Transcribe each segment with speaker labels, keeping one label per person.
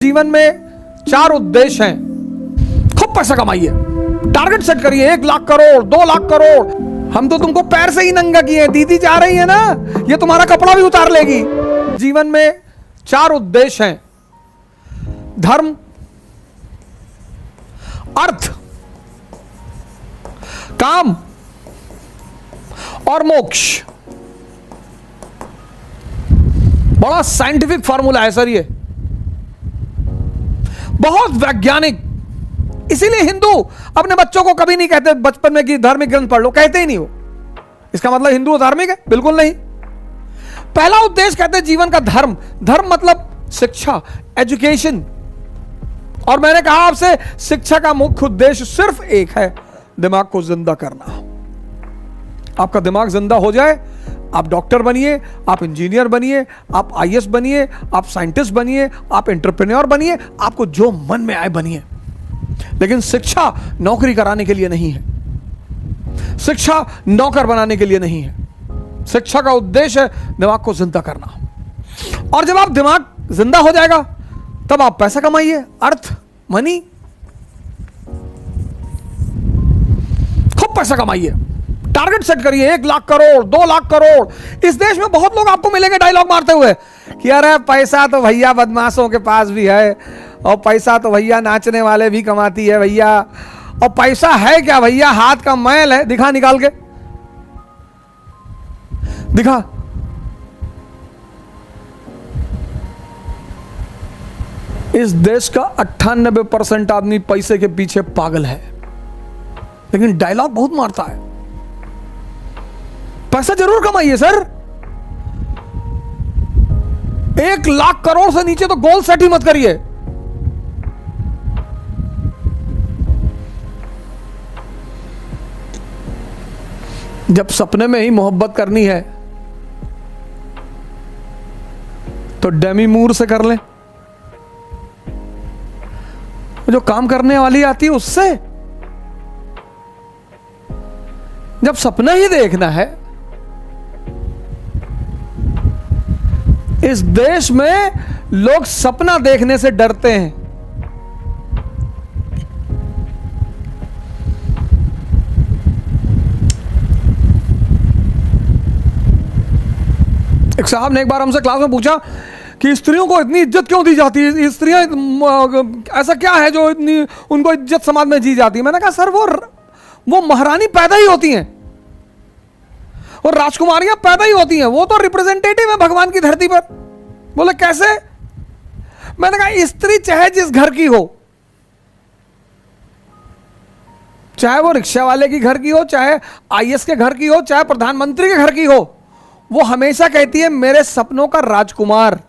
Speaker 1: जीवन में 4 उद्देश्य हैं। खूब पैसा कमाइए, टारगेट सेट करिए, 1 लाख करोड़, 2 लाख करोड़। हम तो तुमको पैर से ही नंगा किए हैं, दीदी जा रही है ना, ये तुम्हारा कपड़ा भी उतार लेगी। जीवन में 4 उद्देश्य हैं: धर्म, अर्थ, काम और मोक्ष। बड़ा साइंटिफिक फॉर्मूला है सर, ये बहुत वैज्ञानिक। इसीलिए हिंदू अपने बच्चों को कभी नहीं कहते बचपन में कि धार्मिक ग्रंथ पढ़ लो, कहते ही नहीं वो। इसका मतलब हिंदू धार्मिक है? बिल्कुल नहीं। पहला उद्देश्य कहते हैं जीवन का धर्म। धर्म मतलब शिक्षा, एजुकेशन। और मैंने कहा आपसे, शिक्षा का मुख्य उद्देश्य सिर्फ एक है, दिमाग को जिंदा करना। आपका दिमाग जिंदा हो जाए, आप डॉक्टर बनिए, आप इंजीनियर बनिए, आप आईएएस बनिए, आप साइंटिस्ट बनिए, आप एंटरप्रेन्योर बनिए, आपको जो मन में आए बनिए। लेकिन शिक्षा नौकरी कराने के लिए नहीं है, शिक्षा नौकर बनाने के लिए नहीं है। शिक्षा का उद्देश्य है दिमाग को जिंदा करना। और जब आप दिमाग जिंदा हो जाएगा तब आप पैसा कमाइए, अर्थ, मनी। खूब पैसा कमाइए, टारगेट सेट करिए, 1 लाख करोड़, 2 लाख करोड़। इस देश में बहुत लोग आपको मिलेंगे डायलॉग मारते हुए कि अरे पैसा तो भैया बदमाशों के पास भी है, और पैसा तो भैया नाचने वाले भी कमाती है भैया, और पैसा है क्या भैया, हाथ का मैल है। दिखा, निकाल के दिखा। इस देश का 98% आदमी पैसे के पीछे पागल है, लेकिन डायलॉग बहुत मारता है। पैसा जरूर कमाइए सर, 1 लाख करोड़ से नीचे तो गोल सेट ही मत करिए। जब सपने में ही मोहब्बत करनी है तो डेमी मूर से कर लें, जो काम करने वाली आती है उससे। जब सपना ही देखना है, इस देश में लोग सपना देखने से डरते हैं। एक साहब ने एक बार हमसे क्लास में पूछा कि स्त्रियों को इतनी इज्जत क्यों दी जाती है, स्त्रियां ऐसा क्या है जो इतनी उनको इज्जत समाज में दी जाती है। मैंने कहा सर, वो महारानी पैदा ही होती हैं और राजकुमारियां पैदा ही होती हैं, वो तो रिप्रेजेंटेटिव है भगवान की धरती पर। बोले कैसे? मैंने कहा स्त्री चाहे जिस घर की हो, चाहे वो रिक्शा वाले की घर की हो, चाहे आईएएस के घर की हो, चाहे प्रधानमंत्री के घर की हो, वो हमेशा कहती है मेरे सपनों का राजकुमार।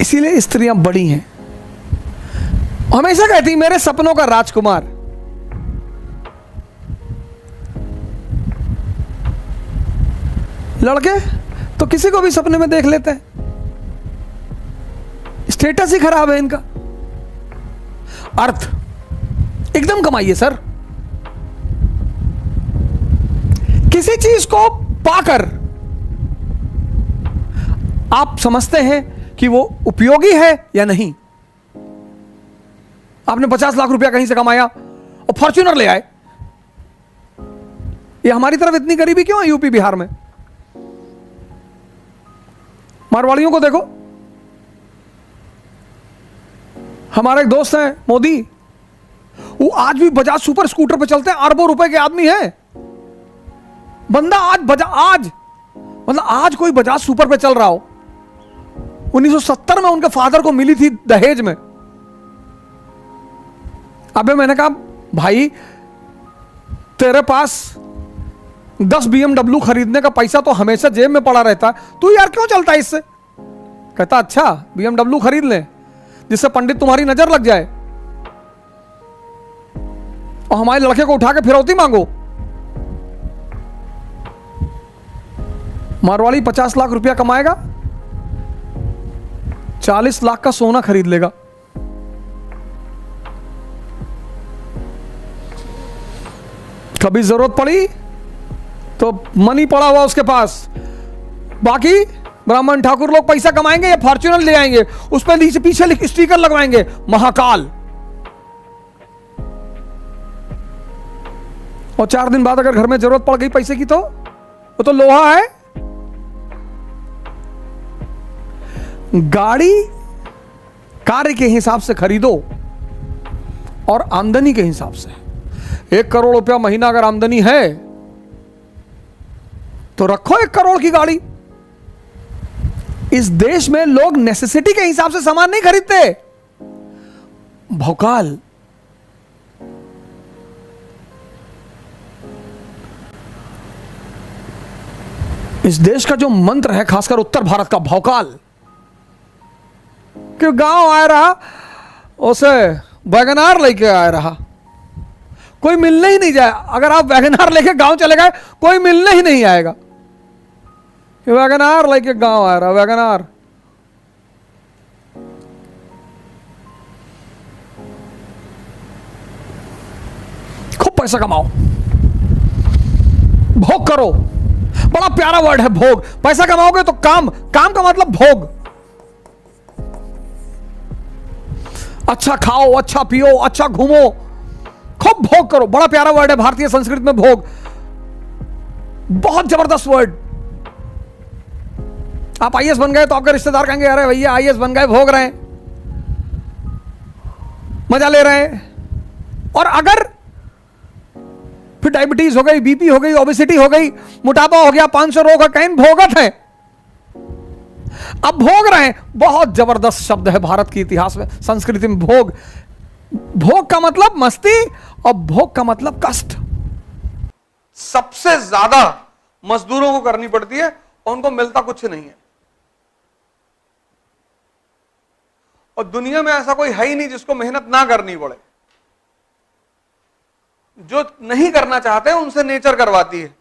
Speaker 1: इसीलिए स्त्रियां बड़ी हैं, हमेशा कहती मेरे सपनों का राजकुमार। लड़के तो किसी को भी सपने में देख लेते हैं, स्टेटस ही खराब है इनका। अर्थ, एकदम कमाइए सर। किसी चीज को पाकर आप समझते हैं कि वो उपयोगी है या नहीं। आपने 50 लाख रुपया कहीं से कमाया और फॉर्च्यूनर ले आए। ये हमारी तरफ इतनी गरीबी क्यों है यूपी बिहार में? मारवाड़ियों को देखो। हमारे एक दोस्त हैं मोदी, वो आज भी बजाज सुपर स्कूटर पे चलते हैं, अरबों रुपए के आदमी हैं। बंदा आज कोई बजाज सुपर पे चल रहा हो। 1970 में उनके फादर को मिली थी दहेज में। अबे मैंने कहा भाई, तेरे पास 10 BMW खरीदने का पैसा तो हमेशा जेब में पड़ा रहता है, तू यार क्यों चलता है इससे? कहता अच्छा BMW खरीद ले जिससे पंडित तुम्हारी नजर लग जाए और हमारे लड़के को उठा के फिरौती मांगो। मारवाड़ी 50 लाख रुपया कमाएगा, 40 लाख का सोना खरीद लेगा। कभी जरूरत पड़ी तो मनी पड़ा हुआ उसके पास, बाकी ब्राह्मण ठाकुर लोग पैसा कमाएंगे या फॉर्च्यूनर ले आएंगे, उस पर नीचे पीछे स्टिकर लगवाएंगे महाकाल, और 4 दिन बाद अगर घर में जरूरत पड़ गई पैसे की तो वो तो लोहा है। गाड़ी कार्य के हिसाब से खरीदो और आमदनी के हिसाब से। 1 करोड़ रुपया महीना अगर आमदनी है तो रखो 1 करोड़ की गाड़ी। इस देश में लोग नेसेसिटी के हिसाब से सामान नहीं खरीदते, भौकाल। इस देश का जो मंत्र है, खासकर उत्तर भारत का, भौकाल। कि गांव आ रहा उसे वैगनार लेके आ रहा, कोई मिलने ही नहीं जाए। अगर आप वैगनार लेके गांव चले गए कोई मिलने ही नहीं आएगा कि वैगनार लेके गांव आ रहा, वैगनार। खूब पैसा कमाओ, भोग करो। बड़ा प्यारा वर्ड है भोग। पैसा कमाओगे तो काम, काम का मतलब भोग। अच्छा खाओ, अच्छा पियो, अच्छा घूमो, खूब भोग करो। बड़ा प्यारा वर्ड है भारतीय संस्कृति में भोग, बहुत जबरदस्त वर्ड। आप आईएएस बन गए तो आपके रिश्तेदार कहेंगे अरे भैया आईएएस बन गए, भोग रहे हैं, मजा ले रहे हैं। और अगर फिर डायबिटीज हो गई, बीपी हो गई, ओबेसिटी हो गई, मोटापा हो गया, 500 रोग का कैन भोगत है, अब भोग रहे हैं। बहुत जबरदस्त शब्द है भारत के इतिहास में, संस्कृति में भोग। भोग का मतलब मस्ती और भोग का मतलब कष्ट। सबसे ज्यादा मजदूरों को करनी पड़ती है और उनको मिलता कुछ नहीं है। और दुनिया में ऐसा कोई है ही नहीं जिसको मेहनत ना करनी पड़े। जो नहीं करना चाहते हैं उनसे नेचर करवाती है।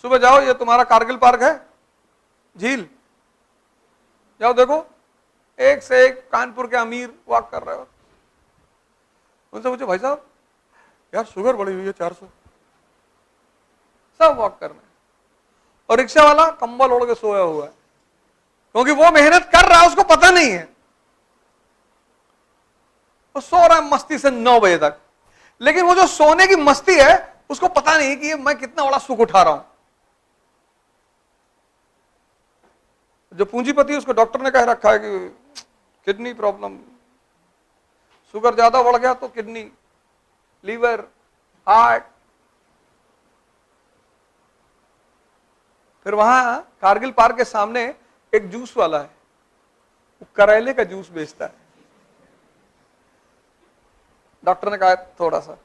Speaker 1: सुबह जाओ, ये तुम्हारा कारगिल पार्क है, झील, जाओ देखो, एक से एक कानपुर के अमीर वॉक कर रहे हो। उनसे पूछो भाई साहब यार शुगर बढ़ी हुई है 400, सब वॉक कर रहे हैं। और रिक्शा वाला कंबल ओढ़ के सोया हुआ है, क्योंकि वो मेहनत कर रहा है, उसको पता नहीं है, वो सो रहा है मस्ती से 9 बजे तक। लेकिन वो जो सोने की मस्ती है उसको पता नहीं कि मैं कितना बड़ा सुख उठा रहा हूं। जो पूंजीपति उसको डॉक्टर ने कह रखा है कि किडनी प्रॉब्लम, शुगर ज्यादा बढ़ गया तो किडनी, लीवर, हार्ट। फिर वहां कारगिल पार्क के सामने एक जूस वाला है, वो करेले का जूस बेचता है। डॉक्टर ने कहा थोड़ा सा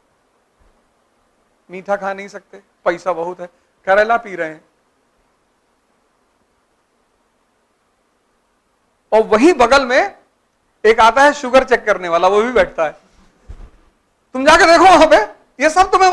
Speaker 1: मीठा खा नहीं सकते, पैसा बहुत है, करेला पी रहे हैं। और वही बगल में एक आता है शुगर चेक करने वाला, वो भी बैठता है। तुम जाके देखो वहां पे, ये सब तुम्हें